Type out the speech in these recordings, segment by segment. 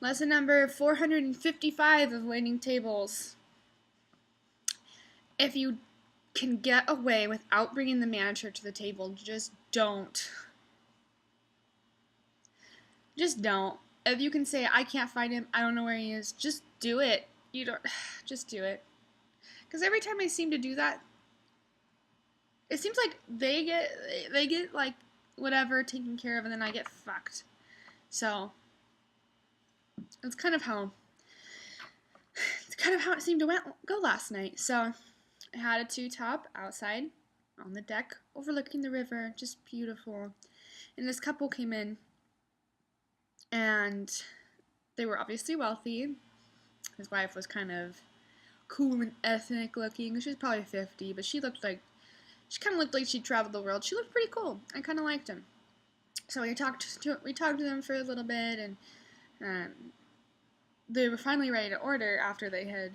Lesson number 455 of waiting tables. If you can get away without bringing the manager to the table, just don't. Just don't. If you can say, I can't find him, I don't know where he is, just do it. You don't, just do it. Because every time I seem to do that, it seems like they get like whatever taken care of, and then I get fucked. So that's kind of how it seemed to go last night. So I had a two-top outside on the deck overlooking the river, just beautiful. And this couple came in, and they were obviously wealthy. His wife was kind of cool and ethnic looking. She was probably 50, but she kind of looked like she'd traveled the world. She looked pretty cool. I kind of liked him. So we talked to them for a little bit, and they were finally ready to order after they had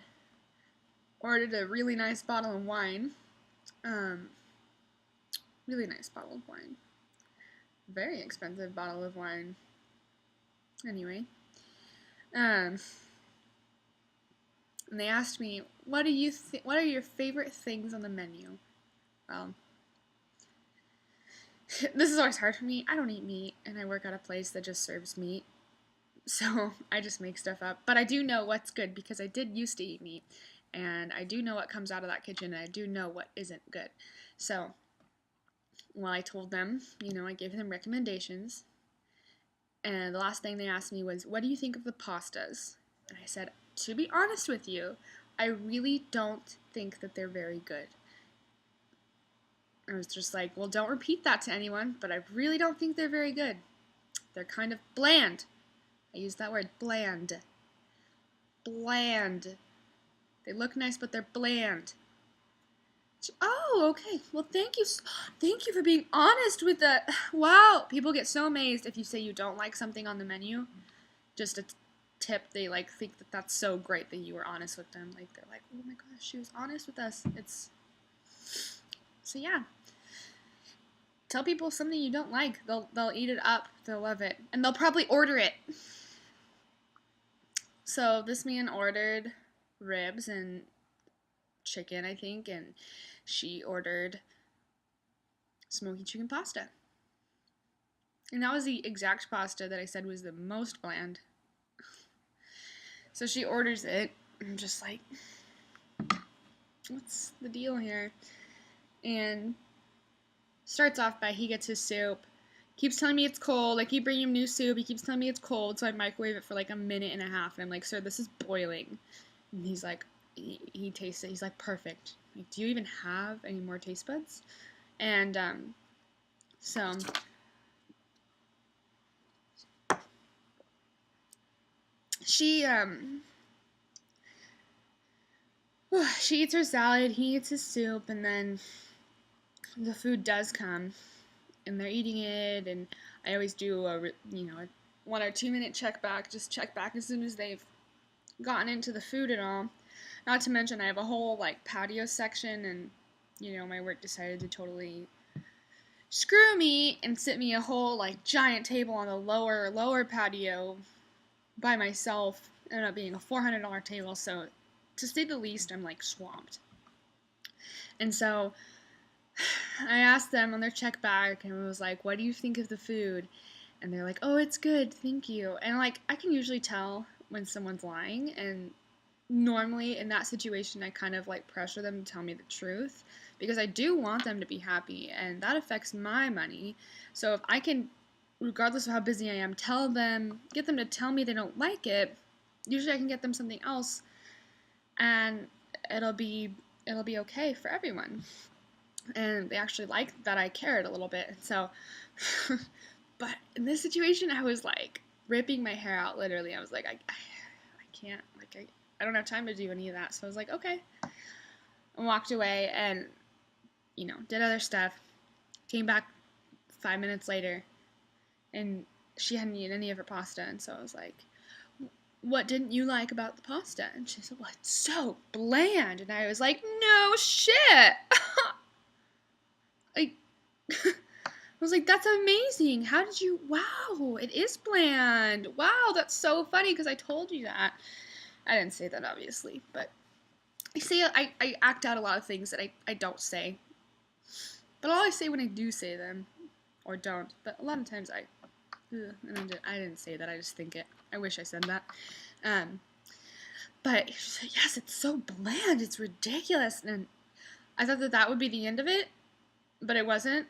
ordered a really nice bottle of wine. Really nice bottle of wine. Very expensive bottle of wine. Anyway. And they asked me, what are your favorite things on the menu? Well, this is always hard for me. I don't eat meat, and I work at a place that just serves meat. So I just make stuff up. But I do know what's good because I did used to eat meat. And I do know what comes out of that kitchen, and I do know what isn't good. So, well, I told them, I gave them recommendations. And the last thing they asked me was, what do you think of the pastas? And I said, to be honest with you, I really don't think that they're very good. I was just like, well, don't repeat that to anyone, but I really don't think they're very good. They're kind of bland. I used that word, bland. Bland. They look nice, but they're bland. Oh, okay. Well, thank you. Thank you for being honest with that. Wow. People get so amazed if you say you don't like something on the menu. Just a tip. They think that that's so great that you were honest with them. They're like, oh my gosh, she was honest with us. So yeah. Tell people something you don't like. They'll eat it up. They'll love it. And they'll probably order it. So this man ordered ribs and chicken, I think, and she ordered smoky chicken pasta. And that was the exact pasta that I said was the most bland. So she orders it. I'm just like, what's the deal here? And starts off by he gets his soup. Keeps telling me it's cold. I keep bringing him new soup. He keeps telling me it's cold, so I microwave it for like a minute and a half. And I'm like, sir, this is boiling. And he's like, he tastes it. He's like, perfect. Like, do you even have any more taste buds? And so she eats her salad. He eats his soup, and then the food does come, and they're eating it. And I always do a 1 or 2 minute check back. Just check back as soon as they've gotten into the food and all. Not to mention I have a whole patio section, and my work decided to totally screw me and sit me a whole giant table on the lower patio by myself. It ended up being a $400 table, so to say the least, I'm swamped. And so I asked them on their check back, and was like, what do you think of the food? And they're like, oh, it's good, thank you. And I can usually tell when someone's lying, and normally in that situation I kind of pressure them to tell me the truth, because I do want them to be happy, and that affects my money. So if I can, regardless of how busy I am, get them to tell me they don't like it, usually I can get them something else, and it'll be okay for everyone. And they actually liked that I cared a little bit. So but in this situation I was ripping my hair out, literally. I was like, I can't, I don't have time to do any of that. So I was like, okay. And walked away and, did other stuff. Came back 5 minutes later, and she hadn't eaten any of her pasta. And so I was like, what didn't you like about the pasta? And she said, well, it's so bland. And I was like, no shit. was like, that's amazing. How did you, wow, it is bland. Wow, that's so funny because I told you that. I didn't say that, obviously, but I act out a lot of things that I don't say. But I'll always say when I do say them, or don't. But a lot of times I didn't say that, I just think it. I wish I said that. But yes, it's so bland, it's ridiculous. And I thought that would be the end of it, but it wasn't.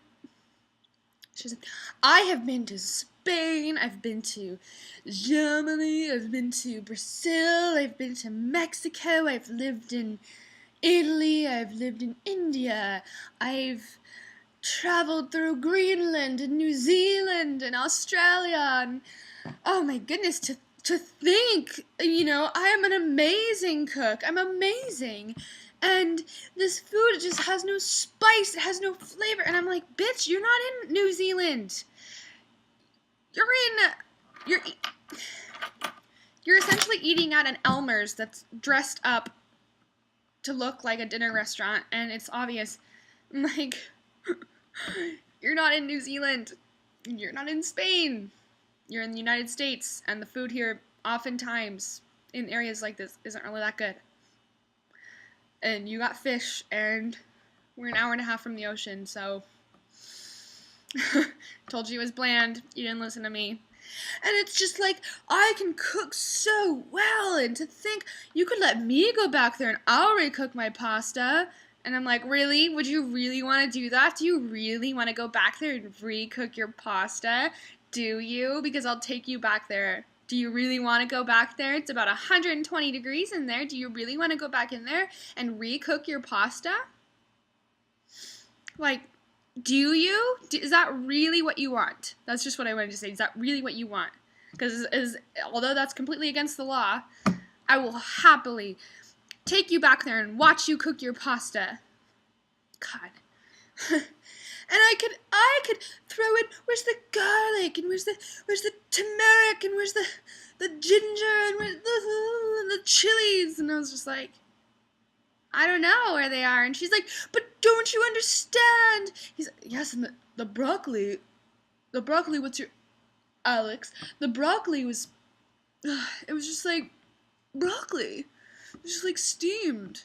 She's like, I have been to Spain, I've been to Germany, I've been to Brazil, I've been to Mexico, I've lived in Italy, I've lived in India, I've traveled through Greenland and New Zealand and Australia, and oh my goodness, to think, I am an amazing cook, I'm amazing. And this food just has no spice, it has no flavor. And I'm like, bitch, you're not in New Zealand. You're essentially eating at an Elmer's that's dressed up to look like a dinner restaurant. And it's obvious. I'm like, you're not in New Zealand. You're not in Spain. You're in the United States. And the food here, oftentimes, in areas like this, isn't really that good. And you got fish, and we're an hour and a half from the ocean, so told you it was bland. You didn't listen to me. And it's just like, I can cook so well, and to think you could let me go back there and I'll recook my pasta. And I'm like, really? Would you really want to do that? Do you really want to go back there and recook your pasta? Do you? Because I'll take you back there. Do you really want to go back there? It's about 120 degrees in there. Do you really want to go back in there and recook your pasta? Like, do you? Is that really what you want? That's just what I wanted to say. Is that really what you want? Because although that's completely against the law, I will happily take you back there and watch you cook your pasta. God. And I could throw in, where's the garlic, and where's the turmeric, and where's the ginger, and where's the chilies, and I was just like, I don't know where they are. And she's like, but don't you understand? He's like, yes, and the broccoli, what's your, Alex, the broccoli was, it was just like broccoli, it was just like steamed,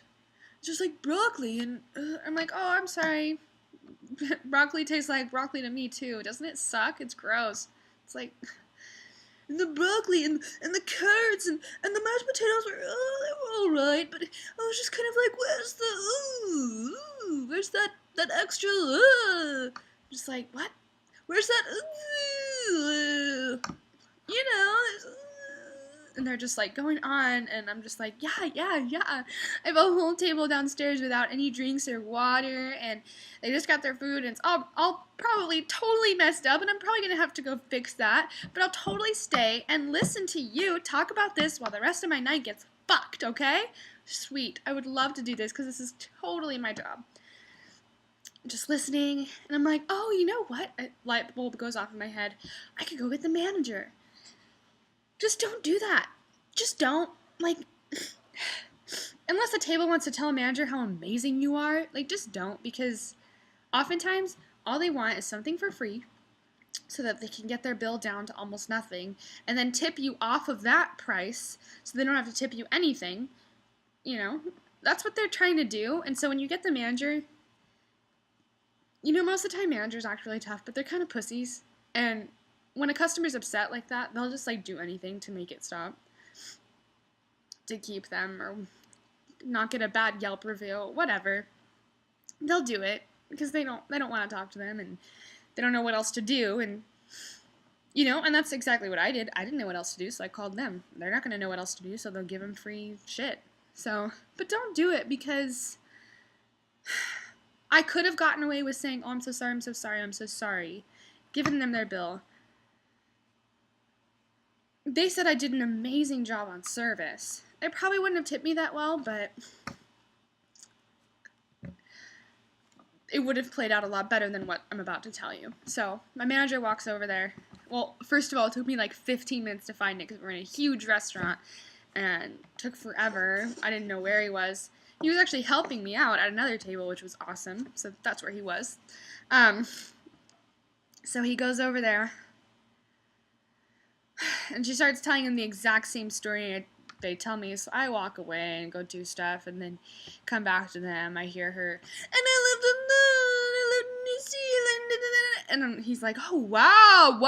just like broccoli, and I'm like, oh, I'm sorry. Broccoli tastes like broccoli to me too. Doesn't it suck? It's gross. It's like, and the broccoli and the carrots and the mashed potatoes were, they were alright, but I was just kind of like, where's that extra, just like, what? Where's that, and they're just like going on, and I'm just like, yeah. I have a whole table downstairs without any drinks or water, and they just got their food, and it's all probably totally messed up, and I'm probably gonna have to go fix that, but I'll totally stay and listen to you talk about this while the rest of my night gets fucked, okay? Sweet. I would love to do this, because this is totally my job. Just listening, and I'm like, oh, you know what? A light bulb goes off in my head. I could go get the manager. Just don't do that. Just don't. Like, unless the table wants to tell a manager how amazing you are, like, just don't, because oftentimes all they want is something for free so that they can get their bill down to almost nothing and then tip you off of that price so they don't have to tip you anything. That's what they're trying to do. And so when you get the manager, most of the time managers act really tough, but they're kind of pussies. And when a customer's upset like that, they'll just, like, do anything to make it stop. To keep them, or not get a bad Yelp review, whatever. They'll do it, because they don't want to talk to them, and they don't know what else to do, and, and that's exactly what I did. I didn't know what else to do, so I called them. They're not going to know what else to do, so they'll give them free shit. So, but don't do it, because I could have gotten away with saying, oh, I'm so sorry, giving them their bill. They said I did an amazing job on service. They probably wouldn't have tipped me that well, but it would have played out a lot better than what I'm about to tell you. So my manager walks over there. Well, first of all, it took me like 15 minutes to find it because we're in a huge restaurant, and it took forever. I didn't know where he was. He was actually helping me out at another table, which was awesome. So that's where he was. So he goes over there, and she starts telling him the exact same story they tell me. So I walk away and go do stuff, and then come back to them. I hear her, and I lived in New Zealand, and he's like, oh wow,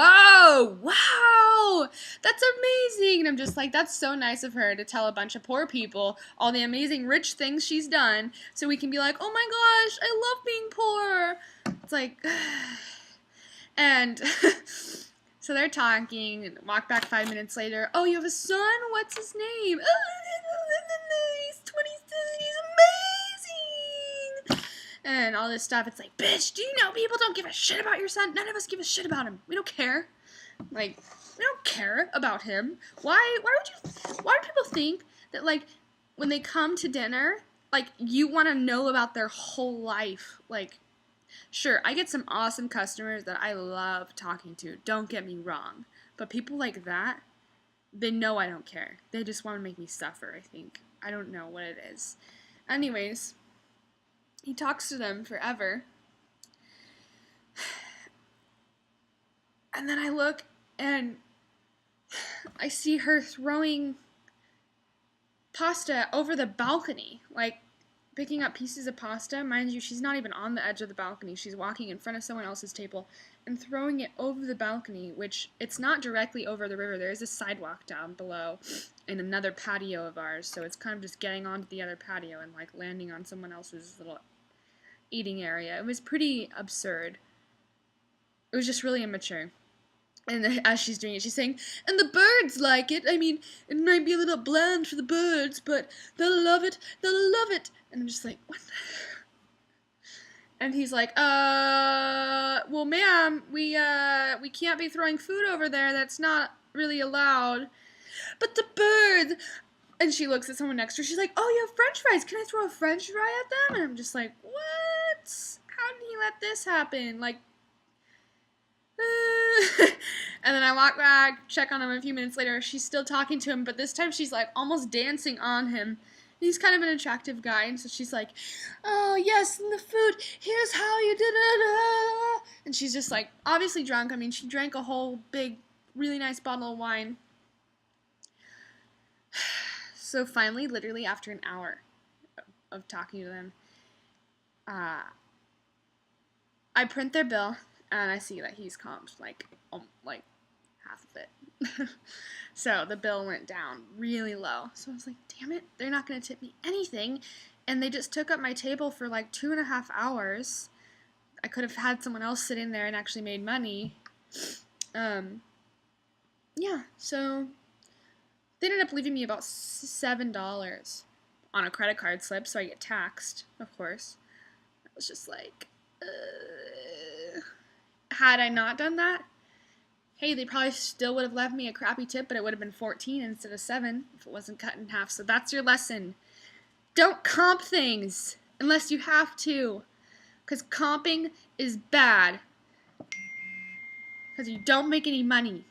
that's amazing. And I'm just like, that's so nice of her to tell a bunch of poor people all the amazing rich things she's done, so we can be like, oh my gosh, I love being poor. It's like, and so they're talking, and walk back 5 minutes later. Oh, you have a son? What's his name? He's 27, he's amazing! And all this stuff. It's like, bitch, do you know people don't give a shit about your son? None of us give a shit about him. We don't care. Like, we don't care about him. Why do people think that, like, when they come to dinner, like, you want to know about their whole life? Like, sure, I get some awesome customers that I love talking to, don't get me wrong. But people like that, they know I don't care. They just want to make me suffer, I think. I don't know what it is. Anyways, he talks to them forever. And then I look and I see her throwing pasta over the balcony, like picking up pieces of pasta. Mind you, she's not even on the edge of the balcony. She's walking in front of someone else's table and throwing it over the balcony, which it's not directly over the river. There is a sidewalk down below and another patio of ours, so it's kind of just getting onto the other patio and like landing on someone else's little eating area. It was pretty absurd. It was just really immature. And as she's doing it, she's saying, and the birds like it. I mean, it might be a little bland for the birds, but they'll love it. They'll love it. And I'm just like, what? And he's like, well, ma'am, we can't be throwing food over there. That's not really allowed. But the birds. And she looks at someone next to her. She's like, oh, you have French fries. Can I throw a French fry at them? And I'm just like, what? How did he let this happen? Like, and then I walk back, check on him a few minutes later. She's still talking to him, but this time she's like almost dancing on him. He's kind of an attractive guy, and so she's like, oh yes, and the food, here's how you did it. And she's just like obviously drunk. I mean, she drank a whole big, really nice bottle of wine. So finally, literally after an hour of talking to them, I print their bill. And I see that he's comped like half of it. So the bill went down really low. So I was like, damn it, they're not going to tip me anything. And they just took up my table for like 2.5 hours. I could have had someone else sit in there and actually made money. Yeah, so they ended up leaving me about $7 on a credit card slip, so I get taxed, of course. I was just like, had I not done that, hey, they probably still would have left me a crappy tip, but it would have been 14 instead of 7 if it wasn't cut in half. So that's your lesson. Don't comp things unless you have to, because comping is bad, because you don't make any money.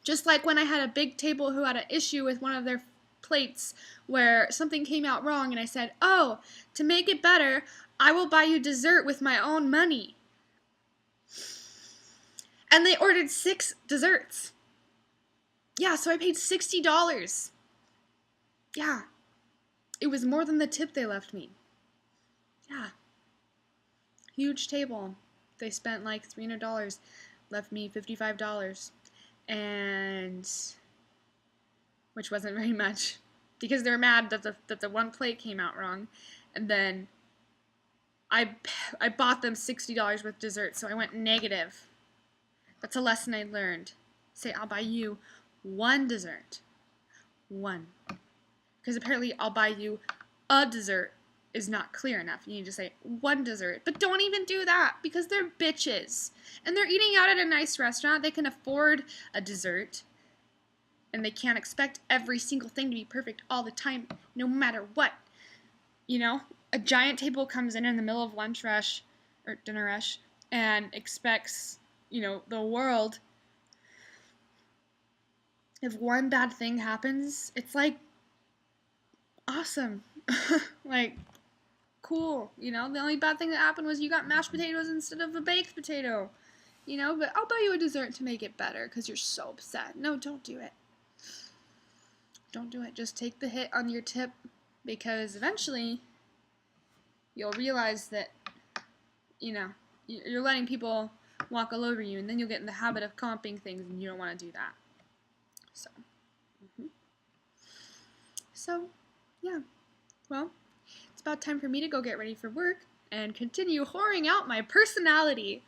Just like when I had a big table who had an issue with one of their plates where something came out wrong, and I said, oh, to make it better, I will buy you dessert with my own money. And they ordered 6 desserts. Yeah, so I paid $60. Yeah. It was more than the tip they left me. Yeah. Huge table. They spent like $300. Left me $55. And which wasn't very much. Because they were mad that the one plate came out wrong. And then I bought them $60 with dessert, so I went negative. That's a lesson I learned. Say, I'll buy you 1 dessert. 1. Because apparently I'll buy you a dessert is not clear enough. You need to say 1 dessert. But don't even do that, because they're bitches. And they're eating out at a nice restaurant. They can afford a dessert. And they can't expect every single thing to be perfect all the time, no matter what. You know, a giant table comes in the middle of lunch rush, or dinner rush, and expects, you know, the world. If one bad thing happens, it's like awesome. Like, cool. You know, the only bad thing that happened was you got mashed potatoes instead of a baked potato. you know, but I'll buy you a dessert to make it better because you're so upset. No, don't do it. Don't do it. Just take the hit on your tip because eventually you'll realize that, you know, you're letting people walk all over you, and then you'll get in the habit of comping things, and you don't want to do that. So, so, yeah. Well, it's about time for me to go get ready for work and continue whoring out my personality.